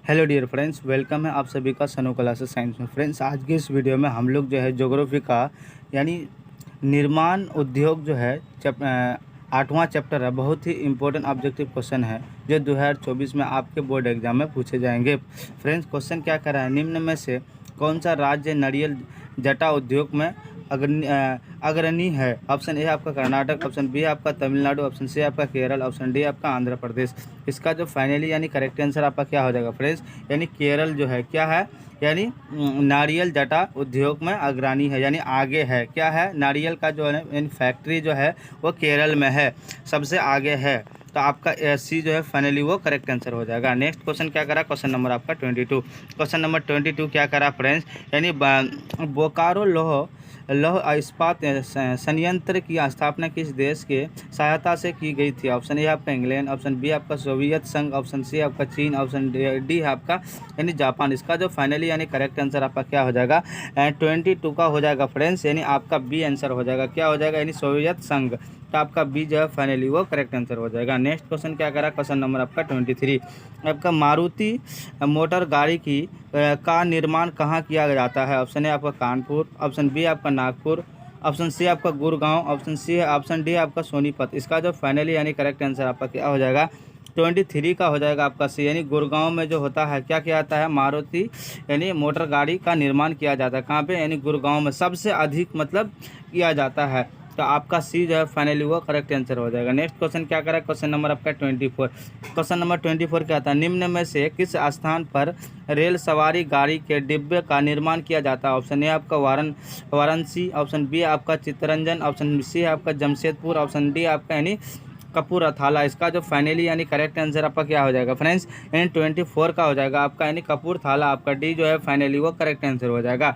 Hello dear friends, welcome है आप सभी का सनो क्लासेस साइंस में। फ्रेंड्स, आज की इस वीडियो में हम लोग जो है ज्योग्राफी का यानी निर्माण उद्योग जो है 8वां चैप्टर है। बहुत ही इंपॉर्टेंट ऑब्जेक्टिव क्वेश्चन है जो 2024 में आपके बोर्ड एग्जाम में पूछे जाएंगे। फ्रेंड्स, क्वेश्चन क्या कर रहा है, निम्न में से कौन सा राज्य नारियल जटा उद्योग में अग्रणी है। ऑप्शन ए आपका कर्नाटक, ऑप्शन बी आपका तमिलनाडु, ऑप्शन सी आपका केरल, ऑप्शन डी आपका आंध्र प्रदेश। इसका जो फाइनली यानी करेक्ट आंसर आपका क्या हो जाएगा फ्रेंड्स, यानी केरल जो है क्या है, यानी नारियल जटा उद्योग में अग्रणी है, यानी आगे है। क्या है, नारियल का जो है यानी फैक्ट्री जो है वो केरल में है, सबसे आगे है। तो आपका सी जो है फाइनली वो करेक्ट आंसर हो जाएगा। नेक्स्ट क्वेश्चन क्या करा, क्वेश्चन नंबर आपका 22। क्वेश्चन नंबर 22 क्या करा फ्रेंड्स, यानी बोकारो लौह इस्पात संयंत्र की स्थापना किस देश के सहायता से की गई थी। ऑप्शन ए आपका इंग्लैंड, ऑप्शन बी आपका सोवियत संघ, ऑप्शन सी आपका चीन, ऑप्शन डी है आपका यानी जापान। इसका जो फाइनली यानी करेक्ट आंसर आपका क्या हो जाएगा, 22 का हो जाएगा फ्रेंड्स, यानी आपका बी आंसर हो जाएगा। क्या हो जाएगा, यानी सोवियत संघ। तो आपका बी जो है फाइनली वो करेक्ट आंसर हो जाएगा। नेक्स्ट क्वेश्चन क्या करा, क्वेश्चन नंबर आपका 23। आपका मारुति मोटर गाड़ी की का निर्माण कहाँ किया जाता है। ऑप्शन ए आपका कानपुर, ऑप्शन बी आपका नागपुर, ऑप्शन सी आपका गुड़गांव, ऑप्शन सी है, ऑप्शन डी आपका सोनीपत। इसका जो फाइनली यानी करेक्ट आंसर आपका क्या हो जाएगा, 23 का हो जाएगा आपका सी, यानी गुड़गांव में जो होता है क्या किया जाता है, मारुति यानी मोटर गाड़ी का निर्माण किया जाता है। कहाँ पे, यानी गुड़गांव में सबसे अधिक मतलब किया जाता है। तो आपका सी जो है फाइनली वो करेक्ट आंसर हो जाएगा। नेक्स्ट क्वेश्चन क्या करा, क्वेश्चन नंबर आपका 24। क्वेश्चन नंबर 24 क्या आता है, निम्न में से किस स्थान पर रेल सवारी गाड़ी के डिब्बे का निर्माण किया जाता है। ऑप्शन ए आपका वाराणसी, ऑप्शन बी आपका चित्तरंजन, ऑप्शन सी आपका जमशेदपुर, ऑप्शन डी आपका यानी कपूरथला। इसका जो फाइनली यानी करेक्ट आंसर आपका क्या हो जाएगा फ्रेंड्स, यानी 24 का हो जाएगा आपका, यानी कपूरथला। आपका डी जो है फाइनली वो करेक्ट आंसर हो जाएगा।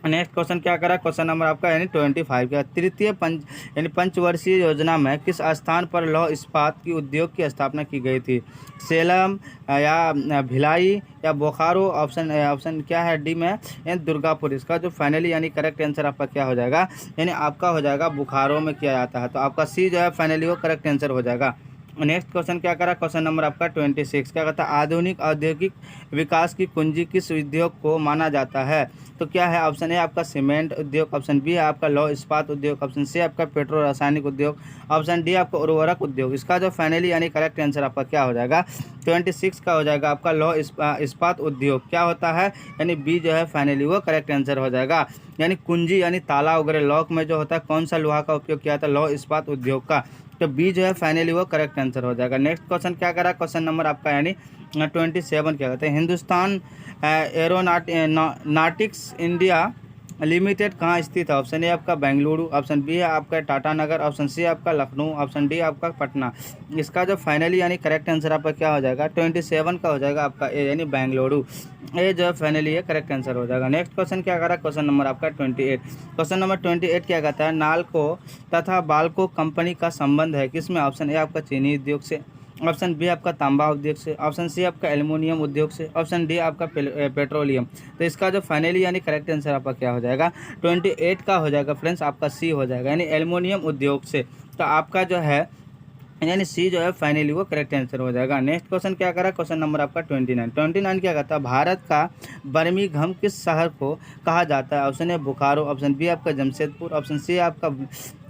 नेक्स्ट क्वेश्चन क्या करा, क्वेश्चन नंबर आपका यानी 25 का, तृतीय यानी पंचवर्षीय योजना में किस स्थान पर लौह इस्पात की उद्योग की स्थापना की गई थी। सेलम या भिलाई या बोकारो, ऑप्शन क्या है डी में, यानी दुर्गापुर। इसका जो फाइनली यानी करेक्ट आंसर आपका क्या हो जाएगा, यानी आपका हो जाएगा बोकारो में किया जाता है। तो आपका सी जो है फाइनली वो करेक्ट आंसर हो जाएगा। नेक्स्ट क्वेश्चन क्या करा, क्वेश्चन नंबर आपका 26 क्या कहता है, आधुनिक औद्योगिक विकास की कुंजी किस उद्योग को माना जाता है। तो क्या है, ऑप्शन ए आपका सीमेंट उद्योग, ऑप्शन बी है आपका लौह इस्पात उद्योग, ऑप्शन सी आपका पेट्रो रासायनिक उद्योग, ऑप्शन डी आपका उर्वरक उद्योग। इसका जो फाइनली यानी करेक्ट आंसर आपका क्या हो जाएगा, 26 का हो जाएगा आपका लौह इस्पात उद्योग। क्या होता है, यानी बी जो है फाइनली वो करेक्ट आंसर हो जाएगा। यानी कुंजी यानी ताला वगैरह लॉक में जो होता है कौन सा लोहा का उपयोग किया था, लौह इस्पात उद्योग का। तो बी जो है फाइनली वो करेक्ट आंसर हो जाएगा। नेक्स्ट क्वेश्चन क्या करा, क्वेश्चन नंबर आपका यानी 27 क्या कहते हैं, हिंदुस्तान एरोनॉटिक्स इंडिया लिमिटेड कहाँ स्थित है। ऑप्शन ए आपका बेंगलुरु, ऑप्शन बी है आपका टाटानगर, ऑप्शन सी आपका लखनऊ, ऑप्शन डी आपका पटना। इसका जो फाइनली यानी करेक्ट आंसर आपका क्या हो जाएगा, 27 का हो जाएगा आपका ए, यानी बेंगलुरु। ए जो है फाइनली ये करेक्ट आंसर हो जाएगा। नेक्स्ट क्वेश्चन क्या करा, क्वेश्चन नंबर आपका 28। क्वेश्चन नंबर 28 क्या कहता है, नालको तथा बाल्को कंपनी का संबंध है किसमें। ऑप्शन ए आपका चीनी उद्योग से, ऑप्शन बी आपका तांबा उद्योग से, ऑप्शन सी आपका एल्युमिनियम उद्योग से, ऑप्शन डी आपका पेट्रोलियम। तो इसका जो फाइनली यानी करेक्ट आंसर आपका क्या हो जाएगा, 28 का हो जाएगा फ्रेंड्स, आपका सी हो जाएगा, यानी एल्युमिनियम उद्योग से। तो आपका जो है यानी सी जो है फाइनली वो करेक्ट आंसर हो जाएगा। नेक्स्ट क्वेश्चन क्या करा, क्वेश्चन नंबर आपका 29 क्या कहता है, भारत का बर्मिंघम किस शहर को कहा जाता है। Option A Bokaro, option B आपका जमशेदपुर, ऑप्शन सी आपका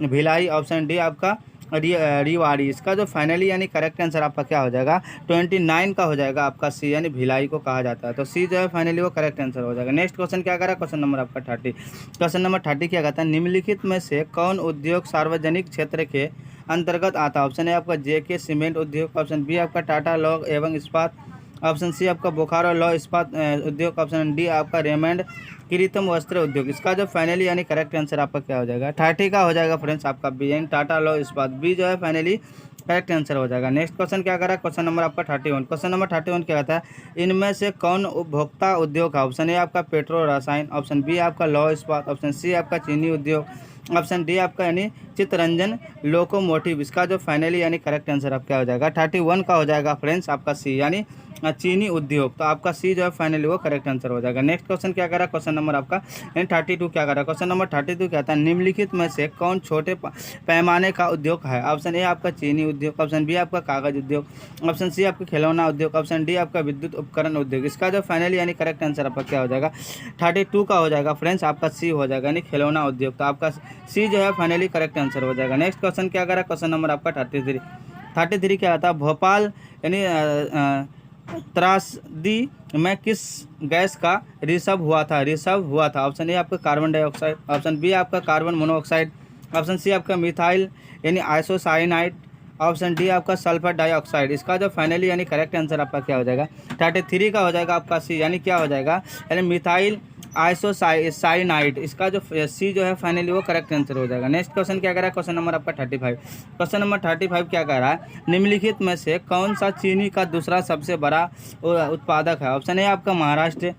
भिलाई, ऑप्शन डी आपका रिवाड़ी। इसका जो फाइनली यानी करेक्ट आंसर आपका क्या हो जाएगा, 29 का हो जाएगा आपका सी, यानी भिलाई को कहा जाता है। तो सी जो है फाइनली वो करेक्ट आंसर हो जाएगा। नेक्स्ट क्वेश्चन क्या करा, क्वेश्चन नंबर आपका 30। क्वेश्चन नंबर 30 क्या कहता है, निम्नलिखित में से कौन उद्योग सार्वजनिक क्षेत्र के अंतर्गत आता है। ऑप्शन ए आपका जेके सीमेंट उद्योग, ऑप्शन बी आपका टाटा लौह एवं इस्पात, ऑप्शन सी आपका बोकारो लौह इस्पात उद्योग, ऑप्शन डी आपका रेमंड कृत्रिम वस्त्र उद्योग। इसका जो फाइनली यानी करेक्ट आंसर आपका क्या हो जाएगा, 30 का हो जाएगा फ्रेंड्स, आपका बी यानी टाटा लौह इस्पात। बी जो है फाइनली करेक्ट आंसर हो जाएगा। नेक्स्ट क्वेश्चन क्या करा, क्वेश्चन नंबर आपका 31। क्वेश्चन नंबर 31 क्या कहता है, इनमें से कौन उपभोक्ता उद्योग है। ऑप्शन ए आपका पेट्रो रसायन, ऑप्शन बी आपका लौह इस्पात, ऑप्शन सी आपका चीनी उद्योग, ऑप्शन डी आपका यानी चित्तरंजन लोकोमोटिव। इसका जो फाइनली यानी करेक्ट आंसर आप क्या हो जाएगा 31 का हो जाएगा फ्रेंड्स आपका सी यानी चीनी उद्योग। तो आपका सी जो है फाइनली वो करेक्ट आंसर हो जाएगा। नेक्स्ट क्वेश्चन क्या करा, क्वेश्चन नंबर आपका 32 क्या करा। क्वेश्चन नंबर 32 क्या था, निम्नलिखित में से कौन छोटे पैमाने का उद्योग है। ऑप्शन ए आपका चीनी उद्योग, ऑप्शन बी आपका कागज उद्योग, ऑप्शन सी आपका खिलौना उद्योग, ऑप्शन डी आपका विद्युत उपकरण उद्योग। इसका जो फाइनली यानी करेक्ट आंसर आपका क्या हो जाएगा 32 का हो जाएगा फ्रेंड्स आपका सी हो जाएगा यानी खिलौना उद्योग। तो आपका सी जो है फाइनली करेक्ट आंसर हो जाएगा। नेक्स्ट क्वेश्चन क्या करा, क्वेश्चन नंबर आपका 33 क्या आता, भोपाल यानी त्रासदी में किस गैस का रिसर्व हुआ था। ऑप्शन ए आपका कार्बन डाइऑक्साइड, ऑप्शन बी आपका कार्बन मोनोऑक्साइड, ऑप्शन सी आपका मिथाइल यानी आइसोसाइनाइड, ऑप्शन डी आपका सल्फर डाइऑक्साइड। इसका जो फाइनली यानी करेक्ट आंसर आपका क्या हो जाएगा 33 का हो जाएगा आपका सी यानी क्या हो जाएगा यानी मिथाइल आइसोसाइनाइड। इसका जो सी जो है फाइनली वो करेक्ट आंसर हो जाएगा। नेक्स्ट क्वेश्चन क्या कह रहा है, क्वेश्चन नंबर आपका 35। क्वेश्चन नंबर 35 क्या कह रहा है, निम्नलिखित में से कौन सा चीनी का दूसरा सबसे बड़ा उत्पादक है। ऑप्शन ए आपका महाराष्ट्र,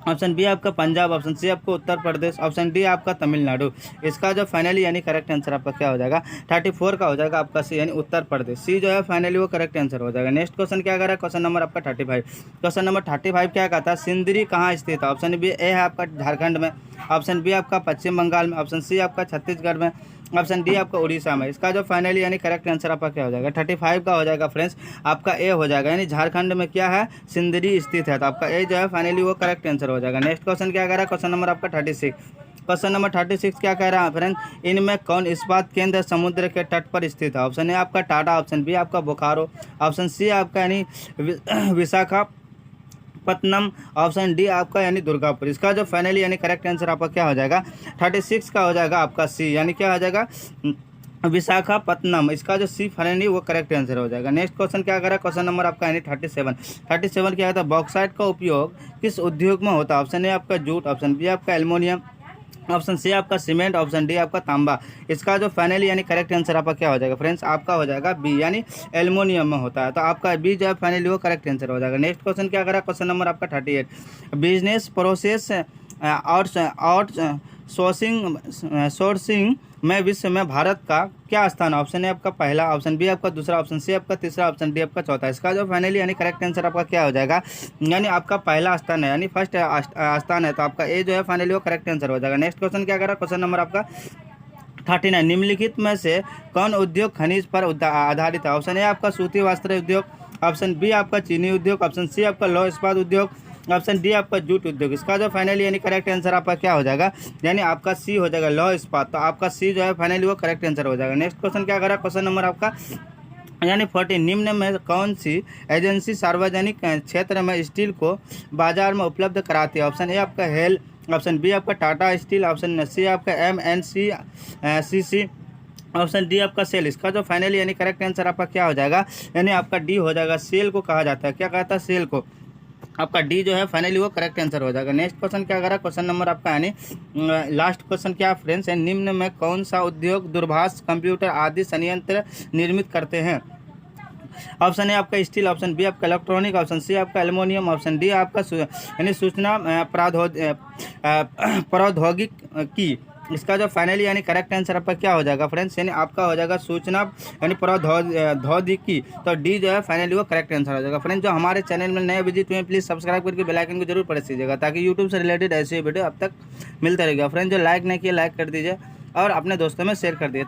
ऑप्शन बी आपका पंजाब, ऑप्शन सी आपका उत्तर प्रदेश, ऑप्शन डी आपका तमिलनाडु। इसका जो फाइनली यानी करेक्ट आंसर आपका क्या हो जाएगा 34 का हो जाएगा आपका सी यानी उत्तर प्रदेश। सी जो है फाइनली वो करेक्ट आंसर हो जाएगा। नेक्स्ट क्वेश्चन क्या कर रहा है, क्वेश्चन नंबर आपका 35। क्वेश्चन नंबर 35 क्या कहता है, सिंदरी कहाँ स्थित है। ऑप्शन बी ए है आपका झारखंड में, ऑप्शन बी आपका पश्चिम बंगाल में, ऑप्शन सी आपका छत्तीसगढ़ में, ऑप्शन डी आपका उड़ीसा में। इसका जो फाइनली यानी करेक्ट आंसर आपका क्या हो जाएगा 35 का हो जाएगा फ्रेंड्स आपका ए हो जाएगा यानी झारखंड में क्या है सिंदरी स्थित है। तो आपका ए जो है फाइनली वो करेक्ट आंसर हो जाएगा। नेक्स्ट क्वेश्चन क्या कह रहा है, क्वेश्चन नंबर आपका 36। क्वेश्चन नंबर 36 क्या कह रहा है फ्रेंड्स, इनमें कौन इस्पात केंद्र समुद्र के तट पर स्थित है। ऑप्शन ए आपका टाटा, ऑप्शन बी आपका बोकारो, ऑप्शन सी आपका यानी विशाखापत्तनम, ऑप्शन डी आपका यानी दुर्गापुर। इसका जो फाइनली यानी करेक्ट आंसर आपका क्या हो जाएगा 36 का हो जाएगा आपका सी यानी क्या हो जाएगा विशाखापत्तनम। इसका जो सी फाइनली वो करेक्ट आंसर हो जाएगा। नेक्स्ट क्वेश्चन क्या करा, क्वेश्चन नंबर आपका यानी 37 क्या होता है, बॉक्साइट का उपयोग किस उद्योग में होता है। ऑप्शन ए आपका जूट, ऑप्शन बी आपका एल्युमिनियम, ऑप्शन सी आपका सीमेंट, ऑप्शन डी आपका तांबा। इसका जो फाइनली यानी करेक्ट आंसर आपका क्या हो जाएगा फ्रेंड्स आपका हो जाएगा बी यानी एल्युमिनियम में होता है। तो आपका बी जो है फाइनली वो करेक्ट आंसर हो जाएगा। नेक्स्ट क्वेश्चन क्या करा, क्वेश्चन नंबर आपका 38, बिजनेस प्रोसेस सोर्सिंग में विश्व में भारत का क्या स्थान है। ऑप्शन ए आपका पहला, ऑप्शन बी आपका दूसरा, ऑप्शन सी आपका तीसरा, ऑप्शन डी आपका चौथा। इसका जो फाइनली यानी करेक्ट आंसर आपका क्या हो जाएगा यानी आपका पहला स्थान है यानी फर्स्ट स्थान है। तो आपका ए जो है फाइनली वो करेक्ट आंसर हो जाएगा। नेक्स्ट क्वेश्चन क्या करा, क्वेश्चन नंबर आपका 39, निम्नलिखित में से कौन उद्योग खनिज पर आधारित है। ऑप्शन ए आपका सूती वस्त्र उद्योग, ऑप्शन बी आपका चीनी उद्योग, ऑप्शन सी आपका लौह इस्पात उद्योग, ऑप्शन डी आपका जूट उद्योग। इसका जो फाइनली यानी करेक्ट आंसर आपका क्या हो जाएगा यानी आपका सी हो जाएगा लौह इस्पात। तो आपका सी जो है फाइनली वो करेक्ट आंसर हो जाएगा। नेक्स्ट क्वेश्चन क्या करा, क्वेश्चन नंबर आपका यानी 40, निम्न में कौन सी एजेंसी सार्वजनिक क्षेत्र में स्टील को बाजार में उपलब्ध कराती है। ऑप्शन ए आपका हेल, ऑप्शन बी आपका टाटा स्टील, ऑप्शन सी आपका MNCC, ऑप्शन डी आपका सेल। इसका जो फाइनली यानी करेक्ट आंसर आपका क्या हो जाएगा यानी आपका डी हो जाएगा। सेल को कहा जाता है, क्या कहता है सेल को। आपका डी जो है फाइनली वो करेक्ट आंसर हो जाएगा। नेक्स्ट क्वेश्चन क्या करा, क्वेश्चन नंबर आपका यानी लास्ट क्वेश्चन क्या फ्रेंड्स है, निम्न में कौन सा उद्योग दूरभाष कंप्यूटर आदि संयंत्र निर्मित करते हैं। ऑप्शन ए आपका स्टील, ऑप्शन बी आपका इलेक्ट्रॉनिक, ऑप्शन सी आपका एल्युमिनियम, ऑप्शन डी आपका यानी सूचना प्रौद्योगिकी। इसका जो फाइनली यानी करेक्ट आंसर आपका क्या हो जाएगा फ्रेंड्स यानी आपका हो जाएगा सूचना यानी प्रौद्योगिकी। तो डी जो है फाइनली वो करेक्ट आंसर हो जाएगा। फ्रेंड्स जो हमारे चैनल में नए विजिट हुए प्लीज़ सब्सक्राइब करके बेल आइकन को जरूर प्रेस कीजिएगा ताकि यूट्यूब से रिलेटेड ऐसे वीडियो अब तक मिलता रहेगा। फ्रेंड्स जो लाइक नहीं किया लाइक कर दीजिए और अपने दोस्तों में शेयर कर दिए।